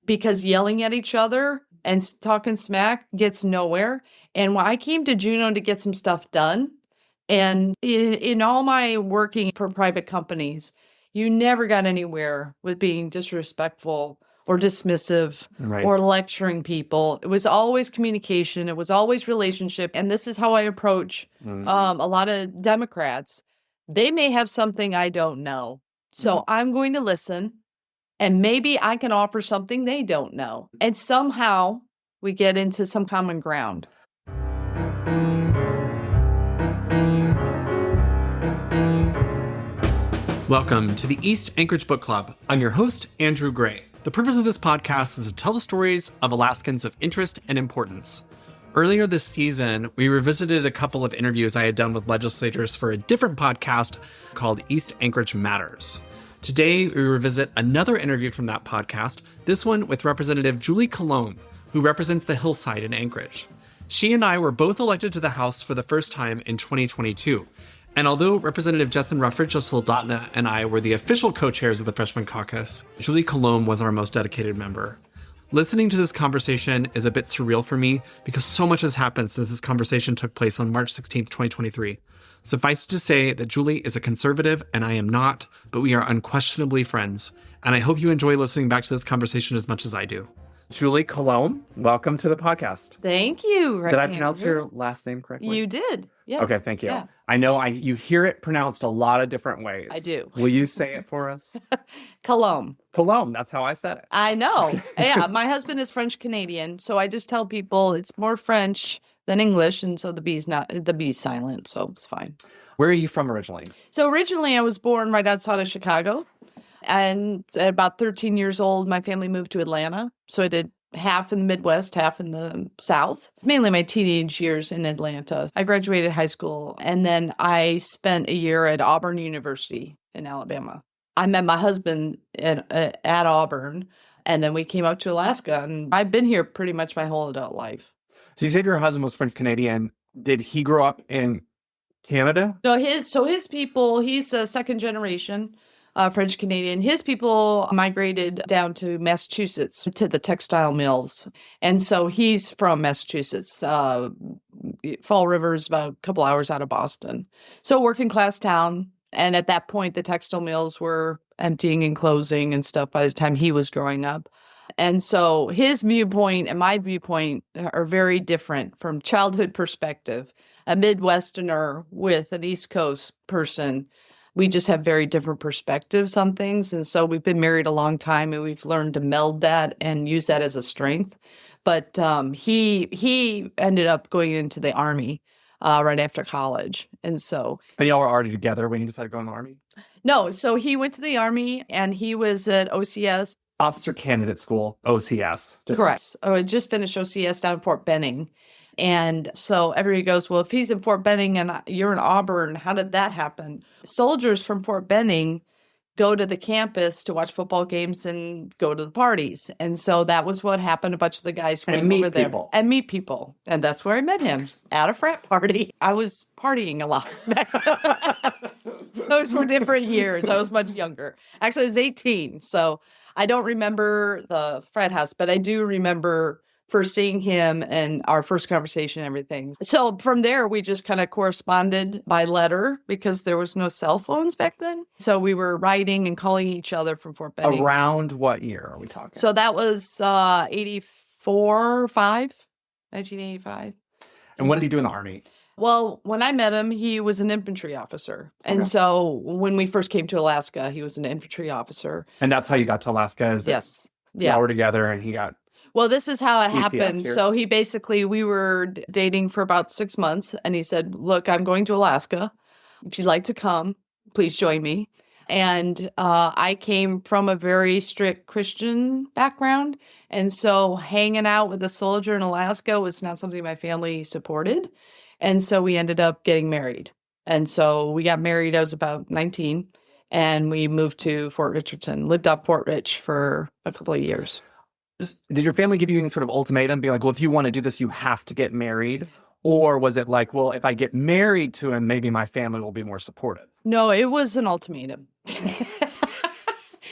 because yelling at each other and talking smack gets nowhere. And when I came to Juneau to get some stuff done, and in all my working for private companies, you never got anywhere with being disrespectful or dismissive or lecturing people. It was always communication. It was always relationship. And this is how I approach a lot of Democrats. They may have something I don't know. So I'm going to listen, and maybe I can offer something they don't know. And somehow we get into some common ground. Welcome to the East Anchorage Book Club. I'm your host, Andrew Gray. The purpose of this podcast is to tell the stories of Alaskans of interest and importance. Earlier this season, we revisited a couple of interviews I had done with legislators for a different podcast called East Anchorage Matters. Today, we revisit another interview from that podcast, this one with Representative Julie Coulombe, who represents the hillside in Anchorage. She and I were both elected to the House for the first time in 2022. And although Representative Justin Ruffridge of Soldotna and I were the official co-chairs of the Freshman Caucus, Julie Coulombe was our most dedicated member. Listening to this conversation is a bit surreal for me because so much has happened since this conversation took place on March 16th, 2023. Suffice it to say that Julie is a conservative and I am not, but we are unquestionably friends. And I hope you enjoy listening back to this conversation as much as I do. Julie Coulombe, welcome to the podcast. Thank you. Did I pronounce your last name correctly? You did. Yeah. Okay, thank you. Yeah. I know you hear it pronounced a lot of different ways. I do. Will you say it for us? Coulombe. Coulombe, that's how I said it. I know. Yeah, my husband is French Canadian, so I just tell people it's more French than English, and so the B's silent, so it's fine. Where are you from originally? So originally I was born right outside of Chicago. And at about 13 years old, my family moved to Atlanta. So I did half in the Midwest, half in the South. Mainly my teenage years in Atlanta. I graduated high school, and then I spent a year at Auburn University in Alabama. I met my husband at Auburn, and then we came up to Alaska, and I've been here pretty much my whole adult life. So you said your husband was French Canadian. Did he grow up in Canada? No, his people, he's a second generation French Canadian. His people migrated down to Massachusetts to the textile mills. And so he's from Massachusetts. Fall River is about a couple hours out of Boston. So working class town. And at that point, the textile mills were emptying and closing and stuff by the time he was growing up. And so his viewpoint and my viewpoint are very different from childhood perspective. A Midwesterner with an East Coast person, we just have very different perspectives on things. And so we've been married a long time, and we've learned to meld that and use that as a strength. But he ended up going into the Army right after college. And y'all were already together when you decided to go in the Army? No, so he went to the Army, and he was at OCS. Officer Candidate School, OCS. Correct. I just finished OCS down in Fort Benning. And so everybody goes, well, if he's in Fort Benning and you're in Auburn, how did that happen? Soldiers from Fort Benning go to the campus to watch football games and go to the parties. And so that was what happened. A bunch of the guys went over there and meet people. And that's where I met him, at a frat party. I was partying a lot. Those were different years. I was much younger. Actually, I was 18. So I don't remember the frat house, but I do remember first seeing him and our first conversation and everything. So from there, we just kind of corresponded by letter because there was no cell phones back then. So we were writing and calling each other from Fort Benning. Around what year are we talking? So that was 1985. And what did he do in the Army? Well, when I met him, he was an infantry officer. And so when we first came to Alaska, he was an infantry officer. And that's how you got to Alaska? Yes. Yeah. Y'all were together and he got... Well, this is how it happened. Here. So we were dating for about 6 months, and he said, look, I'm going to Alaska. If you'd like to come, please join me. And I came from a very strict Christian background. And so hanging out with a soldier in Alaska was not something my family supported. And so we ended up getting married. And so we got married, I was about 19, and we moved to Fort Richardson, lived up Fort Rich for a couple of years. Did your family give you any sort of ultimatum, be like, well, if you want to do this, you have to get married? Or was it like, well, if I get married to him, maybe my family will be more supportive? No, it was an ultimatum.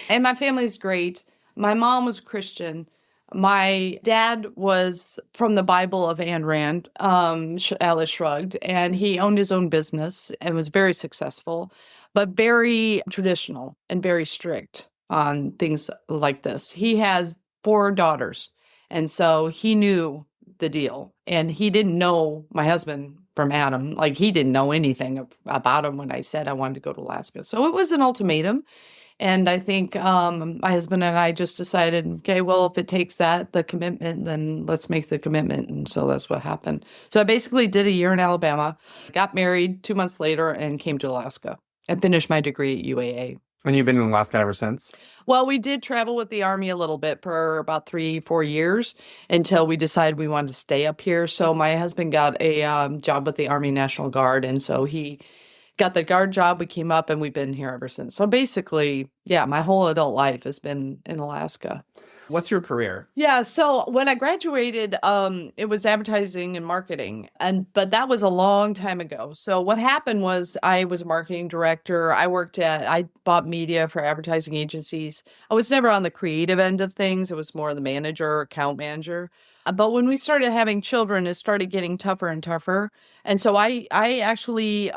And my family's great. My mom was Christian. My dad was from the Bible of Ayn Rand, Atlas Shrugged, and he owned his own business and was very successful, but very traditional and very strict on things like this. He has 4 daughters, and so he knew the deal. And he didn't know my husband from Adam. Like, he didn't know anything about him when I said I wanted to go to Alaska. So it was an ultimatum. And I think my husband and I just decided, okay, well, if it takes the commitment, then let's make the commitment. And so that's what happened. So I basically did a year in Alabama, got married 2 months later, and came to Alaska and finished my degree at UAA. And you've been in Alaska ever since? Well, we did travel with the Army a little bit for about 3-4 years until we decided we wanted to stay up here. So my husband got a job with the Army National Guard, and so he got the guard job. We came up, and we've been here ever since. So basically, yeah, my whole adult life has been in Alaska. What's your career? Yeah, so when I graduated, it was advertising and marketing, but that was a long time ago. So what happened was I was a marketing director. I bought media for advertising agencies. I was never on the creative end of things. It was more the manager, account manager. But when we started having children, it started getting tougher and tougher. And so I actually,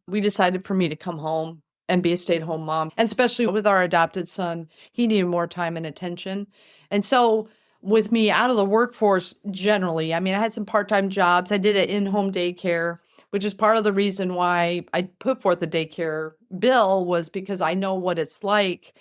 we decided for me to come home and be a stay-at-home mom. And especially with our adopted son, he needed more time and attention. And so with me out of the workforce generally, I mean, I had some part-time jobs. I did an in-home daycare, which is part of the reason why I put forth the daycare bill, was because I know what it's like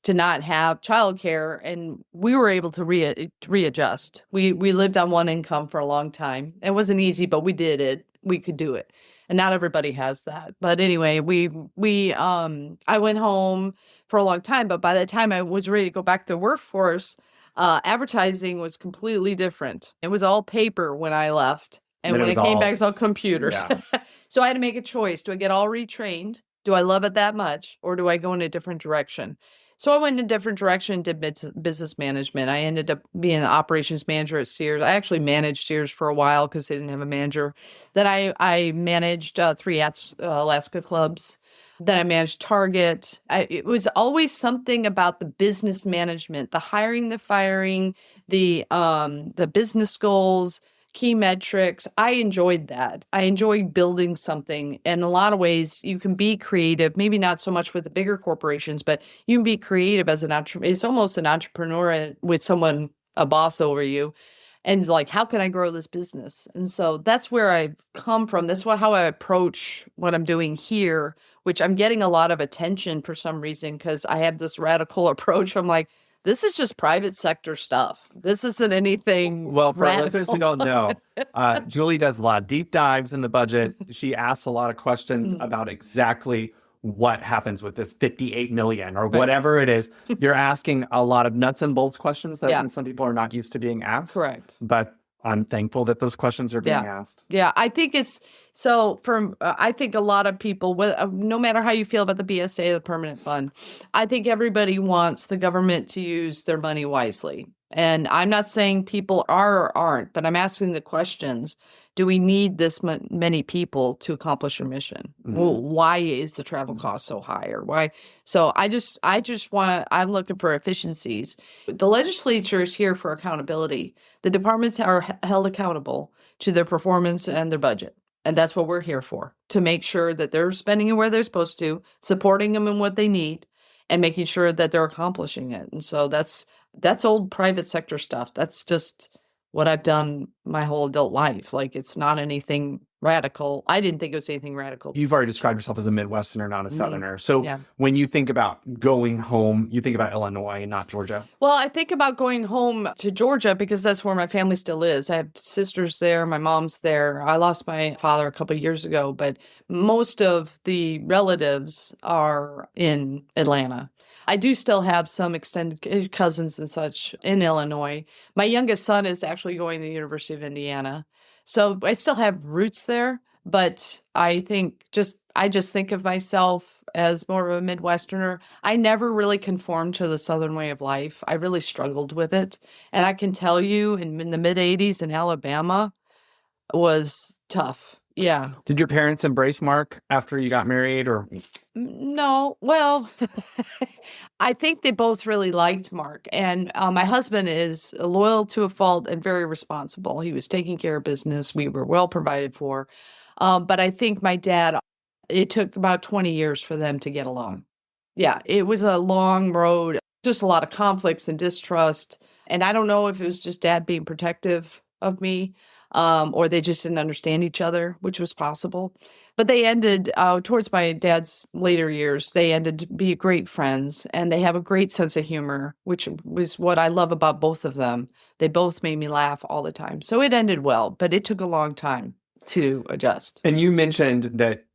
to not have childcare, and we were able to readjust. We lived on one income for a long time. It wasn't easy, but we did it. We could do it. And not everybody has that. But anyway, I went home for a long time, but by the time I was ready to go back to the workforce, advertising was completely different. It was all paper when I left. And when it came back, it was all computers. Yeah. So I had to make a choice. Do I get all retrained? Do I love it that much? Or do I go in a different direction? So I went in a different direction, did business management. I ended up being an operations manager at Sears. I actually managed Sears for a while because they didn't have a manager. Then I managed 3 Alaska clubs. Then I managed Target. It was always something about the business management, the hiring, the firing, the business goals, key metrics. I enjoyed that. I enjoyed building something. In a lot of ways, you can be creative, maybe not so much with the bigger corporations, but you can be creative as an entrepreneur. It's almost an entrepreneur with someone, a boss over you. And like, how can I grow this business? And so that's where I've come from. That's how I approach what I'm doing here, which I'm getting a lot of attention for some reason because I have this radical approach. I'm like, this is just private sector stuff. This isn't anything Well, for radical. listeners who don't know, Julie does a lot of deep dives in the budget. She asks a lot of questions about exactly what happens with this 58 million or whatever it is. You're asking a lot of nuts and bolts questions that some people are not used to being asked. Correct. But I'm thankful that those questions are being asked. Yeah, I think it's so. I think a lot of people, no matter how you feel about the BSA, the permanent fund, I think everybody wants the government to use their money wisely. And I'm not saying people are or aren't, but I'm asking the questions. Do we need this many people to accomplish your mission? Mm-hmm. Well, why is the travel cost so high, or why? So I'm looking for efficiencies. The legislature is here for accountability. The departments are held accountable to their performance and their budget. And that's what we're here for, to make sure that they're spending it where they're supposed to, supporting them in what they need, and making sure that they're accomplishing it. And so that's old private sector stuff. That's just what I've done my whole adult life. Like, it's not anything radical. I didn't think it was anything radical. You've already described yourself as a Midwesterner, not a Southerner. So when you think about going home, you think about Illinois and not Georgia? Well, I think about going home to Georgia because that's where my family still is. I have sisters there. My mom's there. I lost my father a couple of years ago, but most of the relatives are in Atlanta. I do still have some extended cousins and such in Illinois. My youngest son is actually going to the University of Indiana. So I still have roots there, but I just think of myself as more of a Midwesterner. I never really conformed to the Southern way of life. I really struggled with it. And I can tell you in the mid-'80s in Alabama was tough. Yeah. Did your parents embrace Mark after you got married or? No, well, I think they both really liked Mark. And my husband is loyal to a fault and very responsible. He was taking care of business. We were well provided for. But I think my dad, it took about 20 years for them to get along. Yeah, it was a long road, just a lot of conflicts and distrust. And I don't know if it was just dad being protective of me, or they just didn't understand each other, which was possible. But they ended, towards my dad's later years, they ended to be great friends, and they have a great sense of humor, which was what I love about both of them. They both made me laugh all the time. So it ended well, but it took a long time to adjust. And you mentioned that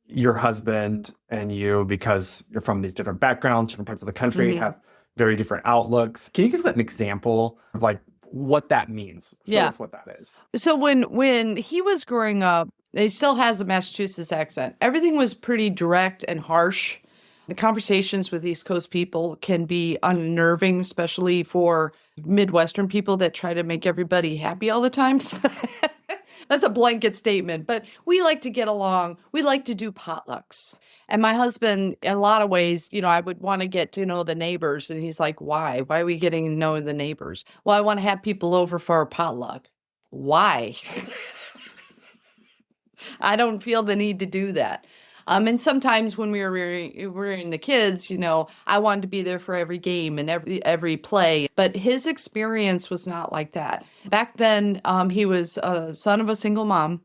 your husband and you, because you're from these different backgrounds, different parts of the country, have very different outlooks. Can you give an example of like what that means? Show us what that is. So when he was growing up, he still has a Massachusetts accent. Everything was pretty direct and harsh. The conversations with East Coast people can be unnerving, especially for Midwestern people that try to make everybody happy all the time. That's a blanket statement, but we like to get along. We like to do potlucks. And my husband, in a lot of ways, I would want to get to know the neighbors. And he's like, why? Why are we getting to know the neighbors? Well, I want to have people over for a potluck. Why? I don't feel the need to do that. And sometimes when we were rearing the kids, I wanted to be there for every game and every play. But his experience was not like that. Back then, he was a son of a single mom.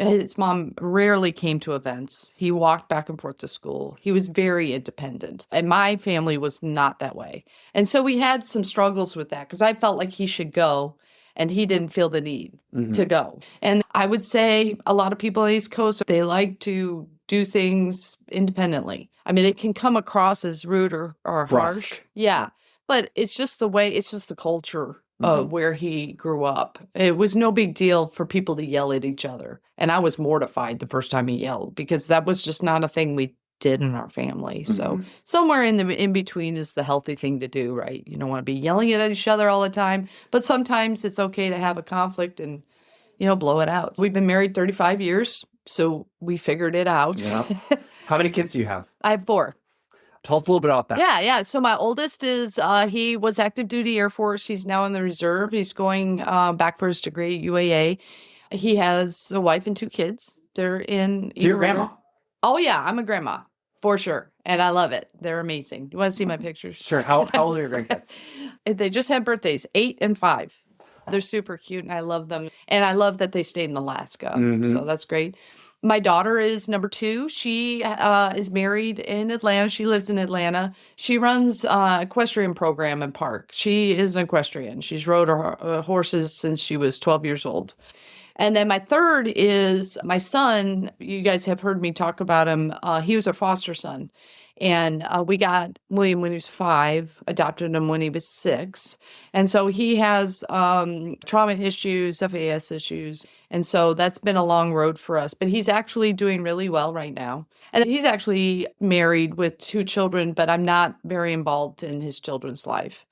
His mom rarely came to events. He walked back and forth to school. He was very independent. And my family was not that way. And so we had some struggles with that because I felt like he should go. And he didn't feel the need to go. And I would say a lot of people on the East Coast, they like to do things independently. I mean, it can come across as rude or harsh. Yeah. But it's just the way, it's just the culture of where he grew up. It was no big deal for people to yell at each other. And I was mortified the first time he yelled because that was just not a thing we did in our family. So somewhere in between is the healthy thing to do, right? You don't want to be yelling at each other all the time, but sometimes it's okay to have a conflict and, blow it out. We've been married 35 years, so we figured it out. Yeah. How many kids do you have? I have 4. Tell us a little bit about that. Yeah. So my oldest is, he was active duty Air Force. He's now in the reserve. He's going back for his degree at UAA. He has a wife and 2 kids. They're in... So you're grandma? Oh, yeah. I'm a grandma. For sure. And I love it. They're amazing. You want to see my pictures? Sure. How old are your grandkids? They just had birthdays, 8 and 5. They're super cute and I love them. And I love that they stayed in Alaska. So that's great. My daughter is number 2. She is married in Atlanta. She lives in Atlanta. She runs equestrian program and park. She is an equestrian. She's rode her horses since she was 12 years old. And then my third is my son. You guys have heard me talk about him. He was a foster son. And we got William when he was 5, adopted him when he was 6. And so he has trauma issues, FAS issues. And so that's been a long road for us. But he's actually doing really well right now. And he's actually married with 2 children, but I'm not very involved in his children's life.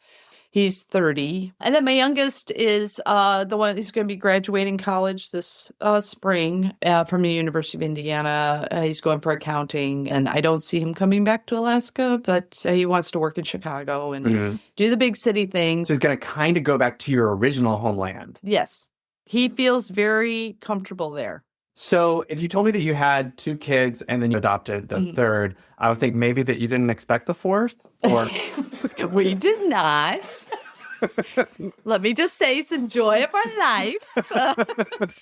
He's 30. And then my youngest is the one who's going to be graduating college this spring from the University of Indiana. He's going for accounting, and I don't see him coming back to Alaska, but he wants to work in Chicago and do the big city thing. So he's going to kind of go back to your original homeland. Yes. He feels very comfortable there. So if you told me that you had 2 kids and then you adopted the third, I would think maybe that you didn't expect the 4th? Or We did not. Let me just say some joy of our life.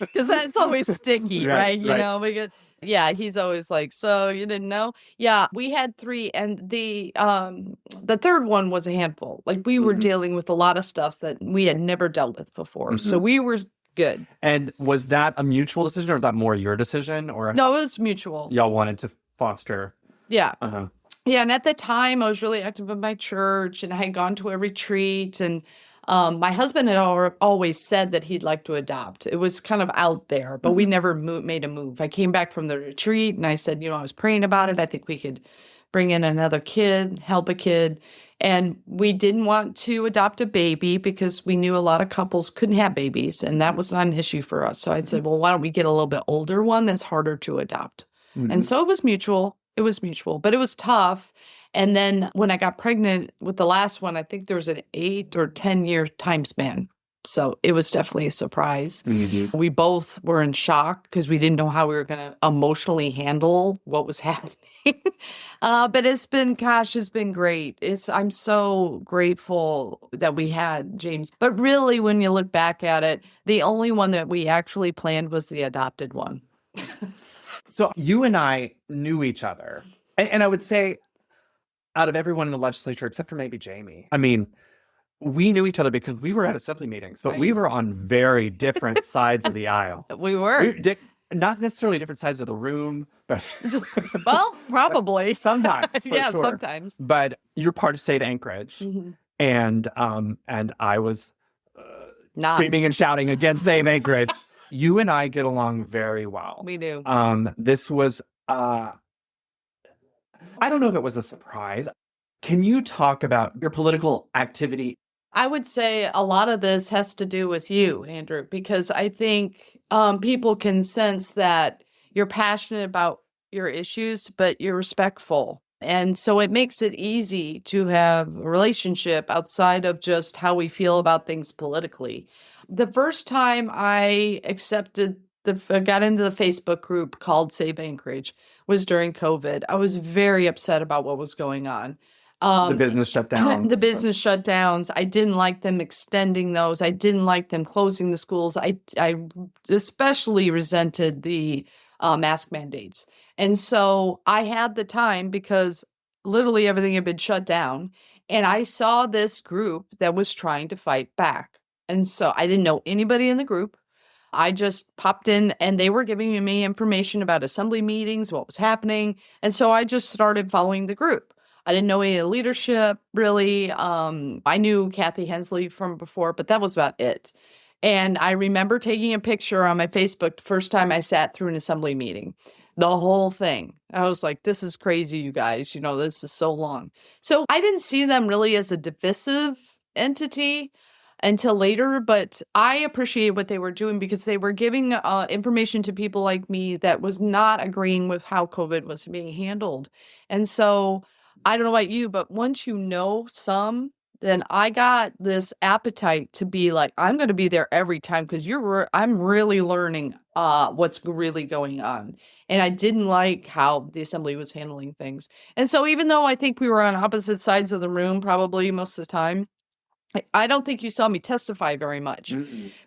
Because that's always sticky, right? You know, because he's always like, so you didn't know? Yeah, we had 3, and the third one was a handful. Like we were dealing with a lot of stuff that we had never dealt with before. So we were good. And was that a mutual decision, or was that more your decision? Or no, it was mutual. Y'all wanted to foster. Yeah. Yeah, and at the time, I was really active in my church, and I had gone to a retreat, and my husband had always said that he'd like to adopt. It was kind of out there, but we never made a move. I came back from the retreat, and I said, I was praying about it. I think we could bring in another kid, help a kid. And we didn't want to adopt a baby because we knew a lot of couples couldn't have babies, and that was not an issue for us. So I said, well, why don't we get a little bit older one that's harder to adopt? And so it was mutual. It was mutual, but it was tough. And then when I got pregnant with the last one, I think there was an 8 or 10-year time span. So it was definitely a surprise. We both were in shock because we didn't know how we were going to emotionally handle what was happening. But it's been great. I'm so grateful that we had James. But really, when you look back at it, the only one that we actually planned was the adopted one. So you and I knew each other. And I would say out of everyone in the legislature, except for maybe Jamie, I mean, we knew each other because we were at assembly meetings, but we were on very different sides of the aisle. We were. Not necessarily different sides of the room, but well, probably. Sometimes. Yeah, sure. sometimes. But you're part of Save Anchorage. And I was screaming and shouting against Save Anchorage. You and I get along very well. We do. This was, I don't know if it was a surprise. Can you talk about your political activity? I would say a lot of this has to do with you, Andrew, because I think people can sense that you're passionate about your issues, but you're respectful. And so it makes it easy to have a relationship outside of just how we feel about things politically. The first time I got into the Facebook group called Save Anchorage was during COVID. I was very upset about what was going on. The business shutdowns. The business shutdowns. I didn't like them extending those. I didn't like them closing the schools. I especially resented the mask mandates. And so I had the time because literally everything had been shut down. And I saw this group that was trying to fight back. And so I didn't know anybody in the group. I just popped in and they were giving me information about assembly meetings, what was happening. And so I just started following the group. I didn't know any of the leadership, really. I knew Kathy Hensley from before, but that was about it. And I remember taking a picture on my Facebook the first time I sat through an assembly meeting. The whole thing. I was like, this is crazy, you guys. This is so long. So I didn't see them really as a divisive entity until later, but I appreciated what they were doing because they were giving information to people like me that was not agreeing with how COVID was being handled. And so I don't know about you, but once you know some, then I got this appetite to be like, I'm going to be there every time because I'm really learning what's really going on. And I didn't like how the assembly was handling things. And so even though I think we were on opposite sides of the room probably most of the time, I don't think you saw me testify very much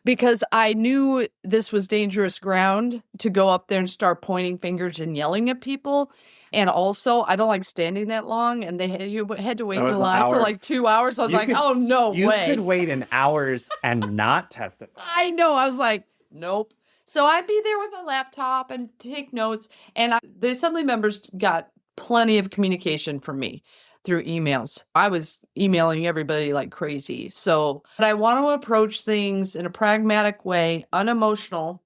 because I knew this was dangerous ground to go up there and start pointing fingers and yelling at people. And also, I don't like standing that long. And you had to wait in line for like 2 hours. I was oh, no way. You could wait in hours and not testify. I know. I was like, nope. So I'd be there with my laptop and take notes. And the assembly members got plenty of communication from me through emails. I was emailing everybody like crazy. But I want to approach things in a pragmatic way, unemotional.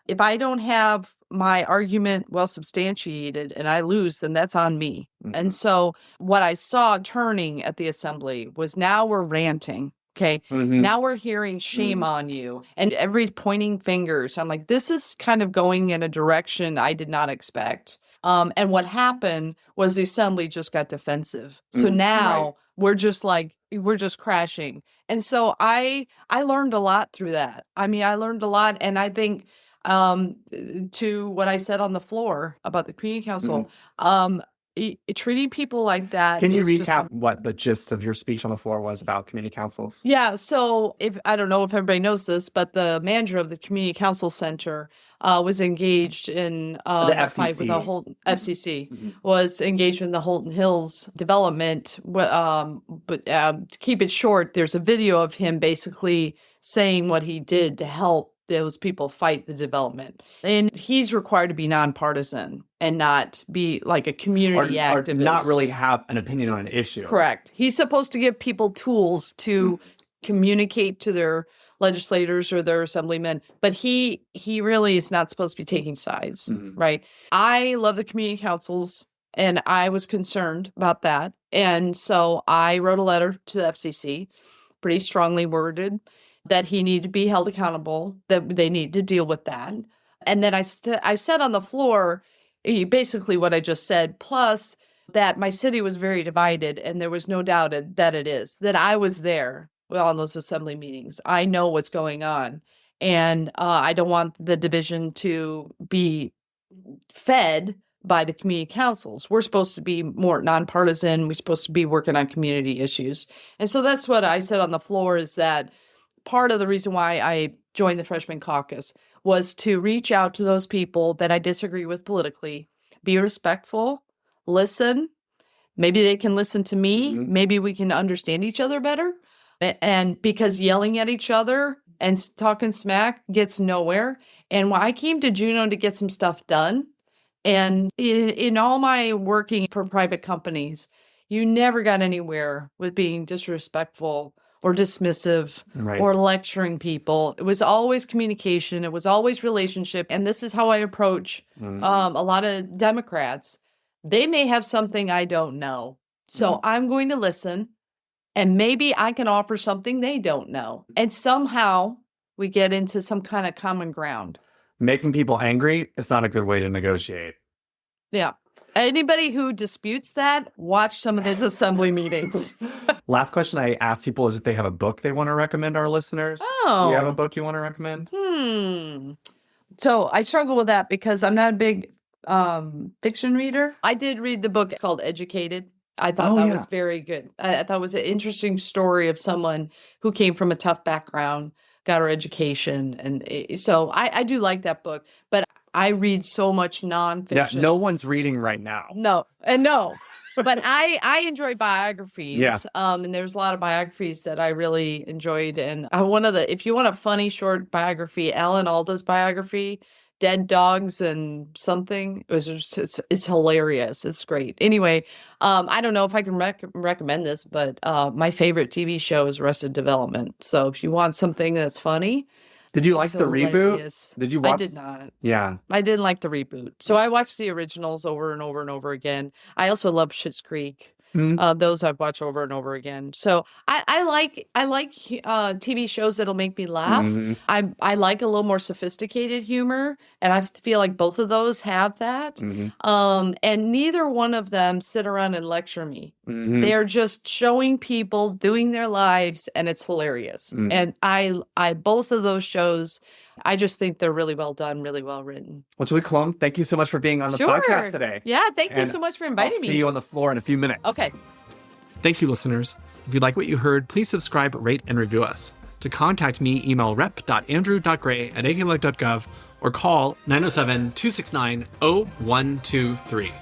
If I don't have my argument well substantiated and I lose, then that's on me. And so what I saw turning at the assembly was now we're ranting. Okay. Now we're hearing shame on you and everybody's pointing fingers. I'm like, this is kind of going in a direction I did not expect. And what happened was the assembly just got defensive. So now we're just crashing. And so I learned a lot through that. I mean, I learned a lot. And I think to what I said on the floor about the community council, treating people like that. Can you recap what the gist of your speech on the floor was about community councils? Yeah. So I don't know if everybody knows this, but the manager of the community council center was engaged in the fight with the Holton FCC was engaged in the Holton Hills development. But to keep it short, there's a video of him basically saying what he did to help those people fight the development. And he's required to be nonpartisan and not be like a community activist. Or not really have an opinion on an issue. Correct. He's supposed to give people tools to communicate to their legislators or their assemblymen, but he really is not supposed to be taking sides, right? I love the community councils. And I was concerned about that. And so I wrote a letter to the FCC, pretty strongly worded, that he needed to be held accountable, that they need to deal with that. And then I said on the floor, basically what I just said, plus that my city was very divided, and there was no doubt that it is, that I was there on those assembly meetings. I know what's going on. And I don't want the division to be fed by the community councils. We're supposed to be more nonpartisan. We're supposed to be working on community issues. And so that's what I said on the floor, is that part of the reason why I joined the freshman caucus was to reach out to those people that I disagree with politically, be respectful, listen. Maybe they can listen to me. Mhm. Maybe we can understand each other better. And because yelling at each other and talking smack gets nowhere. And when I came to Juneau to get some stuff done, and in all my working for private companies, you never got anywhere with being disrespectful or dismissive Right. or lecturing people. It was always communication. It was always relationship. And this is how I approach Mhm. a lot of Democrats. They may have something I don't know. So I'm going to listen, and maybe I can offer something they don't know. And somehow we get into some kind of common ground. Making people angry is not a good way to negotiate. Yeah. Anybody who disputes that, watch some of those assembly meetings. Last question I ask people is if they have a book they want to recommend our listeners. Do you have a Oh, book you want to recommend? So I struggle with that because I'm not a big fiction reader. I did read the book called Educated. I thought that was very good. I thought it was an interesting story of someone who came from a tough background, got her education. And so I do like that book, but I read so much nonfiction. Yeah, no one's reading right now. No. But I enjoy biographies. Yeah. And there's a lot of biographies that I really enjoyed. And if you want a funny short biography, Alan Alda's biography, Dead Dogs and Something, it's hilarious. It's great. Anyway, I don't know if I can recommend this, but my favorite TV show is Arrested Development. So if you want something that's funny. Did you like it's the reboot? hilarious. Did you watch? I did not. Yeah. I didn't like the reboot. So I watched the originals over and over and over again. I also love Schitt's Creek. Those I've watched over and over again. So I like TV shows that'll make me laugh. Mhm. I like a little more sophisticated humor, and I feel like both of those have that. Mhm. And neither one of them sit around and lecture me. Mhm. They're just showing people doing their lives, and it's hilarious. And I both of those shows, I just think they're really well done, really well written. Well, Julie Coulombe, thank you so much for being on the podcast today. Yeah, thank you And so much for I'll inviting me. see you on the floor in a few minutes. Okay. Thank you, listeners. If you like what you heard, please subscribe, rate, and review us. To contact me, email rep.andrew.gray@akelec.gov or call 907-269-0123.